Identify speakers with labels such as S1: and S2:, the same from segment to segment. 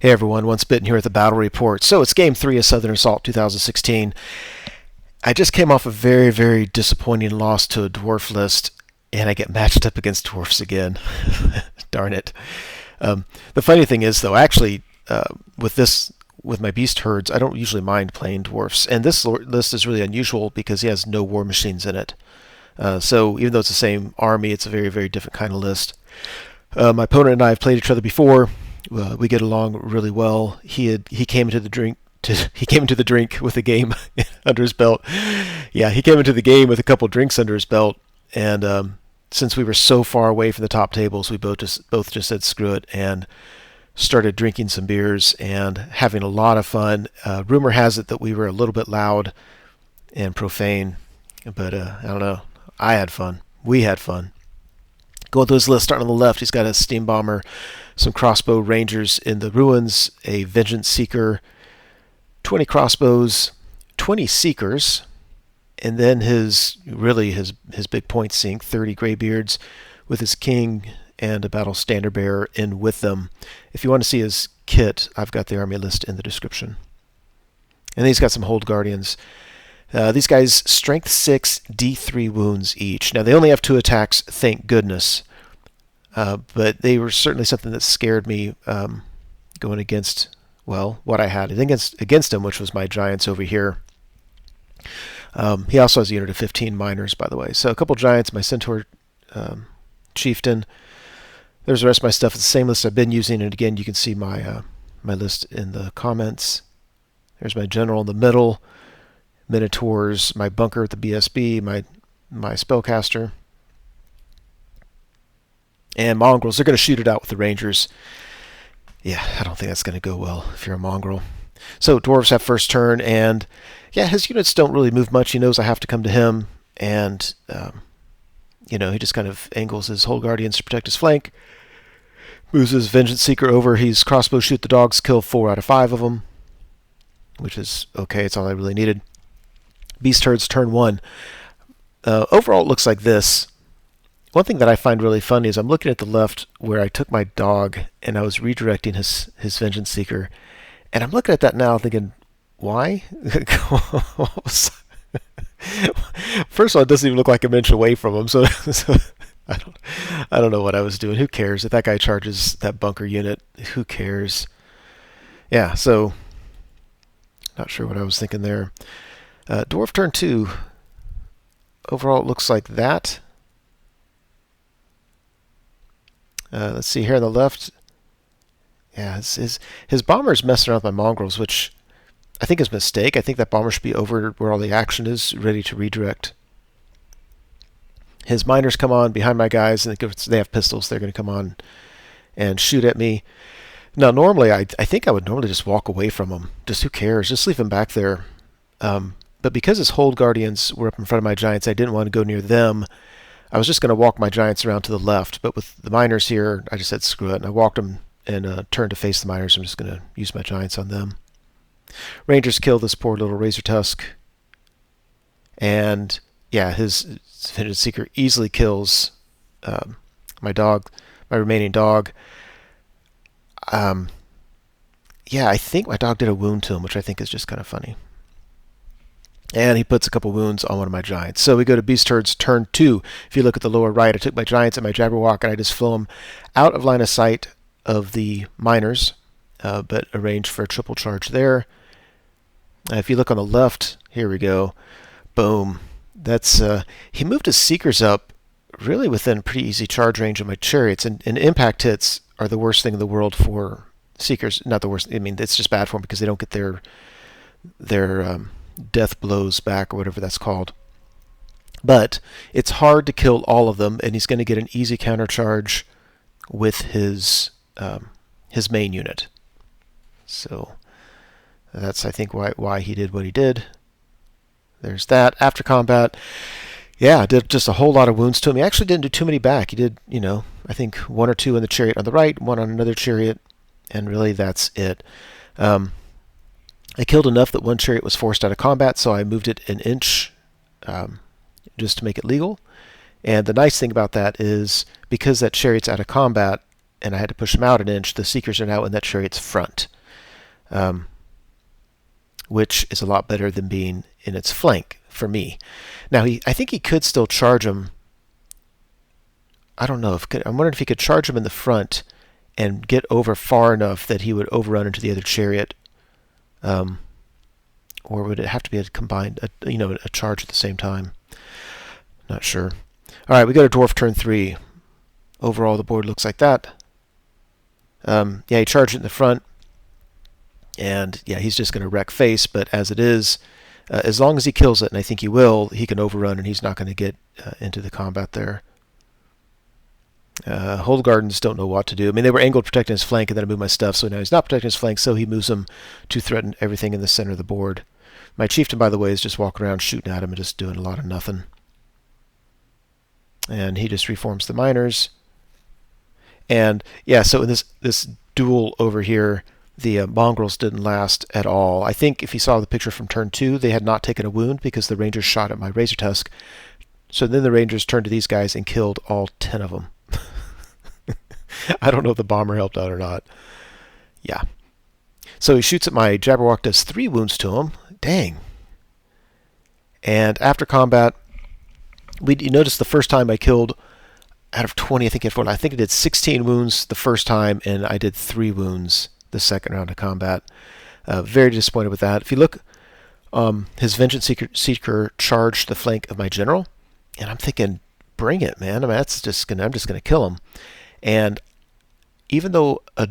S1: Hey everyone, Once Bitten here with the Battle Report. So it's Game 3 of Southern Assault 2016. I just came off a very, very disappointing loss to a dwarf list, and I get matched up against dwarfs again. Darn it. The funny thing is, though, actually, with my beast herds, I don't usually mind playing dwarfs, and this list is really unusual because he has no war machines in it. So even though it's the same army, it's a very, very different kind of list. My opponent and I have played each other before. We get along really well. He came into the drink with a game under his belt. Yeah, he came into the game with a couple drinks under his belt, and since we were so far away from the top tables, we both just said screw it and started drinking some beers and having a lot of fun. Rumor has it that we were a little bit loud and profane, but I don't know. I had fun. We had fun. Going through his list, starting on the left, he's got a steam bomber, some crossbow rangers in the ruins, a vengeance seeker, 20 crossbows, 20 seekers, and then his big point sink, 30 graybeards with his king and a battle standard bearer in with them. If you want to see his kit, I've got the army list in the description. And then he's got some hold guardians. These guys, strength 6, D3 wounds each. Now, they only have 2 attacks, thank goodness. But they were certainly something that scared me going against, well, what I had against him, which was my giants over here. He also has a unit of 15 miners, by the way. So a couple giants, my Centaur, Chieftain. There's the rest of my stuff. It's the same list I've been using, and again, you can see my list in the comments. There's my general in the middle. Minotaurs, my bunker at the BSB, my spellcaster, and mongrels. They're going to shoot it out with the rangers. Yeah, I don't think that's going to go well if you're a mongrel. So dwarves have first turn, and yeah, his units don't really move much. He knows I have to come to him, and he just kind of angles his hold guardians to protect his flank. Moves his vengeance seeker over. He's crossbow shoot the dogs, kill 4 out of 5 of them, which is okay. It's all I really needed. Beast herds turn 1. Overall, it looks like this. One thing that I find really funny is I'm looking at the left where I took my dog and I was redirecting his Vengeance Seeker. And I'm looking at that now thinking, why? First of all, it doesn't even look like an inch away from him. So I don't know what I was doing. Who cares? If that guy charges that bunker unit, who cares? Yeah, so not sure what I was thinking there. Dwarf turn 2. Overall, it looks like that. Let's see here on the left. Yeah, his bomber's messing around with my mongrels, which I think is a mistake. I think that bomber should be over where all the action is, ready to redirect. His miners come on behind my guys, and they have pistols. They're going to come on and shoot at me. Now, normally, I think I would normally just walk away from him. Just who cares? Just leave him back there. But because his hold guardians were up in front of my giants, I didn't want to go near them. I was just going to walk my giants around to the left, but with the miners here, I just said screw it, and I walked them and turned to face the miners. I'm just going to use my giants on them. Rangers kill this poor little Razortusk, and yeah, his Vengeance Seeker easily kills my remaining dog. Yeah, I think my dog did a wound to him, which I think is just kind of funny. And he puts a couple wounds on one of my giants. So we go to Beast Herds turn 2. If you look at the lower right, I took my giants and my Jabberwock, and I just flew them out of line of sight of the miners, but arranged for a triple charge there. If you look on the left, here we go. Boom. That's he moved his Seekers up really within pretty easy charge range of my Chariots, and impact hits are the worst thing in the world for Seekers. Not the worst. I mean, it's just bad for them because they don't get their death blows back, or whatever that's called. But it's hard to kill all of them, and he's going to get an easy countercharge with his main unit. So that's, I think, why he did what he did. There's that. After combat, yeah, I did just a whole lot of wounds to him. He actually didn't do too many back. He did, I think 1 or 2 in the chariot on the right, 1 on another chariot, and really that's it. I killed enough that 1 chariot was forced out of combat, so I moved it an inch just to make it legal. And the nice thing about that is because that chariot's out of combat and I had to push him out an inch, the Seekers are now in that chariot's front. which is a lot better than being in its flank for me. Now, I think he could still charge him. I don't know. I'm wondering if he could charge him in the front and get over far enough that he would overrun into the other chariot. Or would it have to be a combined, a charge at the same time? Not sure. All right, we go to Dwarf turn 3. Overall, the board looks like that. He charged it in the front. And, he's just going to wreck face. But as it is, as long as he kills it, and I think he will, he can overrun, and he's not going to get into the combat there. Hold Gardens don't know what to do. I mean, they were angled protecting his flank, and then I moved my stuff, so now he's not protecting his flank, so he moves them to threaten everything in the center of the board. My Chieftain, by the way, is just walking around shooting at him and just doing a lot of nothing. And he just reforms the miners. And, so in this duel over here, the mongrels didn't last at all. I think if you saw the picture from turn 2, they had not taken a wound because the Rangers shot at my Razortusk. So then the Rangers turned to these guys and killed all 10 of them. I don't know if the bomber helped out or not. Yeah. So he shoots at my Jabberwock, does 3 wounds to him. Dang. And after combat, you notice the first time I killed, out of 20, I think I did 16 wounds the first time, and I did 3 wounds the second round of combat. Very disappointed with that. If you look, his Vengeance Seeker charged the flank of my general, and I'm thinking, bring it, man. I mean, I'm just gonna kill him. And even though a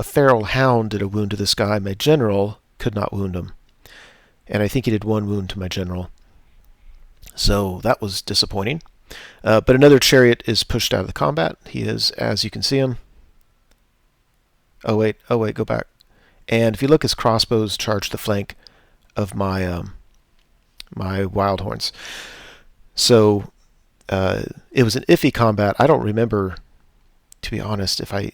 S1: feral hound did a wound to this guy, my general could not wound him. And I think he did 1 wound to my general. So that was disappointing. But another chariot is pushed out of the combat. He is, as you can see him. Oh wait, go back. And if you look, his crossbows charge the flank of my my Wildhorns. So it was an iffy combat. I don't remember, to be honest, if I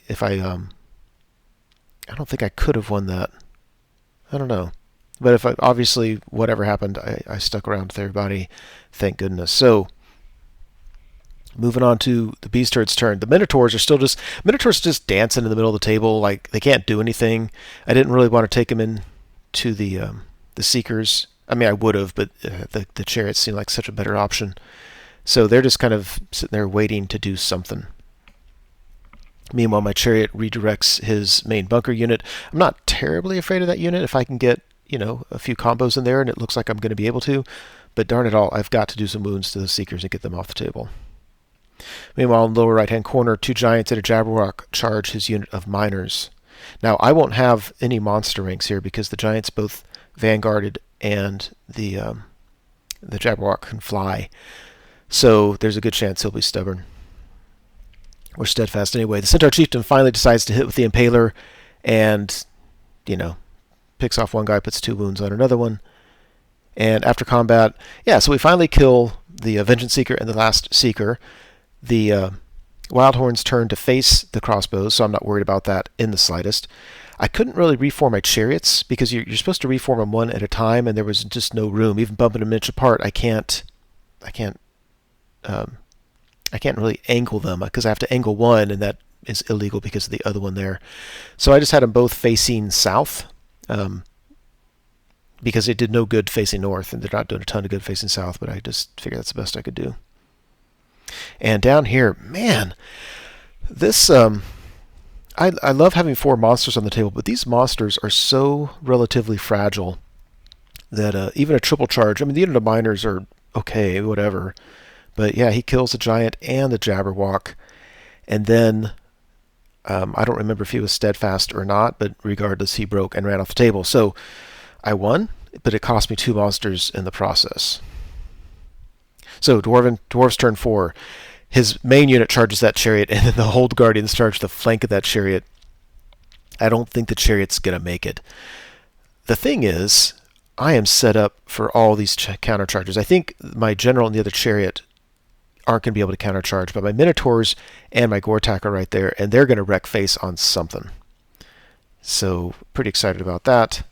S1: don't think I could have won that. I don't know. But obviously, whatever happened, I stuck around with everybody. Thank goodness. So, moving on to the Beastlord's turn. The Minotaurs are just dancing in the middle of the table. Like, they can't do anything. I didn't really want to take them in to the Seekers. I mean, I would have, but the Chariots seemed like such a better option. So they're just kind of sitting there waiting to do something. Meanwhile, my Chariot redirects his main bunker unit. I'm not terribly afraid of that unit if I can get, a few combos in there, and it looks like I'm going to be able to. But darn it all, I've got to do some wounds to the Seekers and get them off the table. Meanwhile, in the lower right-hand corner, 2 Giants and a Jabberwock charge his unit of Miners. Now, I won't have any monster ranks here because the Giants both vanguarded and the Jabberwock can fly. So there's a good chance he'll be stubborn. Or steadfast anyway. The Centaur Chieftain finally decides to hit with the Impaler and, picks off one guy, puts 2 wounds on another one. And after combat, so we finally kill the Vengeance Seeker and the last Seeker. The Wildhorns turn to face the crossbows, so I'm not worried about that in the slightest. I couldn't really reform my Chariots because you're supposed to reform them one at a time, and there was just no room. Even bumping them inch apart, I can't really angle them because I have to angle one, and that is illegal because of the other one there. So I just had them both facing south. Because it did no good facing north, and they're not doing a ton of good facing south, but I just figured that's the best I could do. And down here, man, this, I love having 4 monsters on the table, but these monsters are so relatively fragile that even a triple charge, I mean, the unit of miners are okay, whatever, but yeah, he kills the Giant and the Jabberwock, and then I don't remember if he was steadfast or not, but regardless, he broke and ran off the table. So I won, but it cost me 2 monsters in the process. So Dwarf's turn 4. His main unit charges that Chariot, and then the Hold Guardians charge the flank of that Chariot. I don't think the Chariot's going to make it. The thing is, I am set up for all these counter charges. I think my General and the other Chariot aren't going to be able to countercharge, but my Minotaurs and my Gortach are right there, and they're going to wreck face on something. So, pretty excited about that.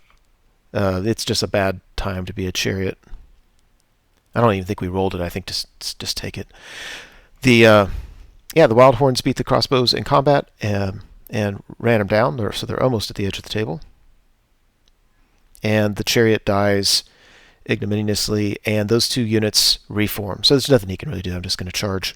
S1: It's just a bad time to be a Chariot. I don't even think we rolled it. I think just take it. The Wildhorns beat the crossbows in combat and ran them down, so they're almost at the edge of the table. and the Chariot dies ignominiously, and those 2 units reform. So there's nothing he can really do. I'm just going to charge.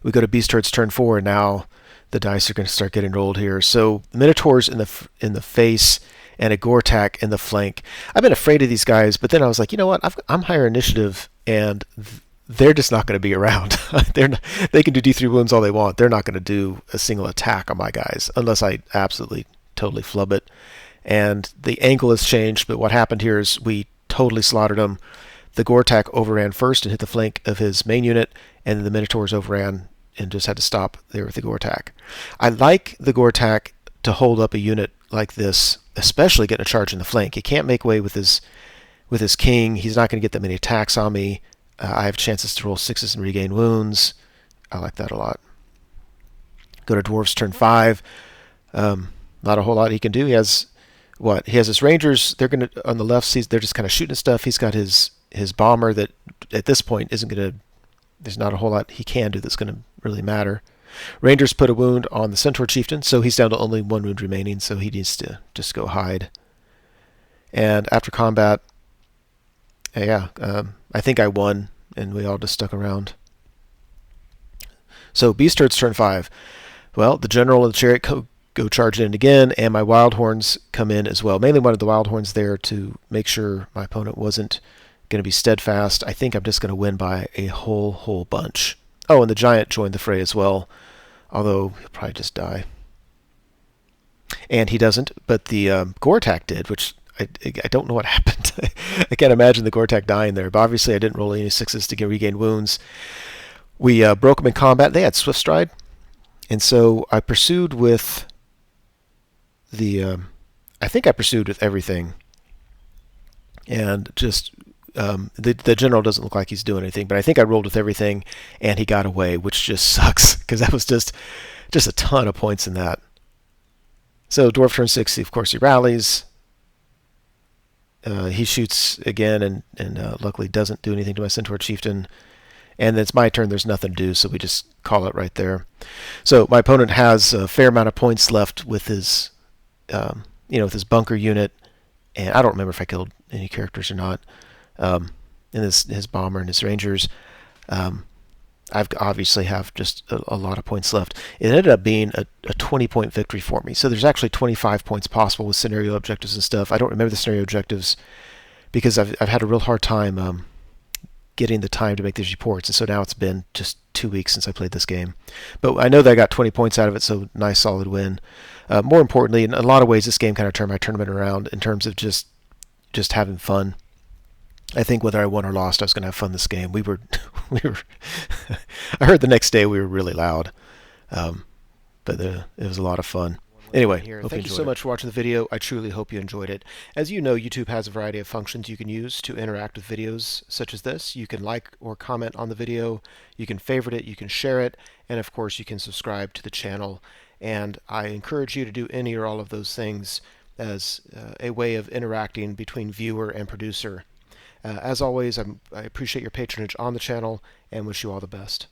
S1: We go to Beastlord's turn 4, and now the dice are going to start getting rolled here. So Minotaurs in the face and a Gortach in the flank. I've been afraid of these guys, but then I was like, you know what? I'm higher initiative, and they're just not going to be around. They can do D3 wounds all they want. They're not going to do a single attack on my guys unless I absolutely, totally flub it. And the angle has changed, but what happened here is we totally slaughtered them. The Gortach overran first and hit the flank of his main unit, and the Minotaurs overran and just had to stop there with the Gortach. I like the Gortach to hold up a unit like this, especially getting a charge in the flank. He can't make way with his king. He's not going to get that many attacks on me. I have chances to roll 6s and regain wounds. I like that a lot. Go to Dwarves turn 5. Not a whole lot he can do. He has what? He has his Rangers. They're going to on the left. They're just kind of shooting stuff. He's got his bomber that at this point isn't going to. There's not a whole lot he can do that's going to really matter. Rangers put a wound on the Centaur Chieftain, so he's down to only 1 wound remaining, so he needs to just go hide. And after combat, I think I won, and we all just stuck around. So Beastlord's turn 5. Well, the General and the Chariot go charging in again, and my Wildhorns come in as well. Mainly wanted the Wildhorns there to make sure my opponent wasn't going to be steadfast. I think I'm just going to win by a whole bunch. Oh, and the Giant joined the fray as well, although he'll probably just die. And he doesn't, but the Gortach did, which I don't know what happened. I can't imagine the Gortach dying there, but obviously I didn't roll any 6s to regain wounds. We broke them in combat. They had Swift Stride, and so I pursued with the... I think I pursued with everything, and just... the General doesn't look like he's doing anything, but I think I rolled with everything, and he got away, which just sucks, because that was just a ton of points in that. So Dwarf turn 6, of course, he rallies. He shoots again, and luckily doesn't do anything to my Centaur Chieftain. And then it's my turn. There's nothing to do, so we just call it right there. So my opponent has a fair amount of points left with his, with his bunker unit, and I don't remember if I killed any characters or not. And his bomber and his Rangers. I've obviously have just a lot of points left. It ended up being a 20-point victory for me. So there's actually 25 points possible with scenario objectives and stuff. I don't remember the scenario objectives because I've had a real hard time getting the time to make these reports. And so now it's been just 2 weeks since I played this game. But I know that I got 20 points out of it, so nice solid win. More importantly, in a lot of ways, this game kind of turned my tournament around in terms of just having fun. I think whether I won or lost, I was going to have fun this game. We were. I heard the next day we were really loud, but it was a lot of fun. Anyway, thank you so much for watching the video. I truly hope you enjoyed it. As you know, YouTube has a variety of functions you can use to interact with videos such as this. You can like or comment on the video, you can favorite it, you can share it, and of course you can subscribe to the channel. And I encourage you to do any or all of those things as a way of interacting between viewer and producer. As always, I appreciate your patronage on the channel and wish you all the best.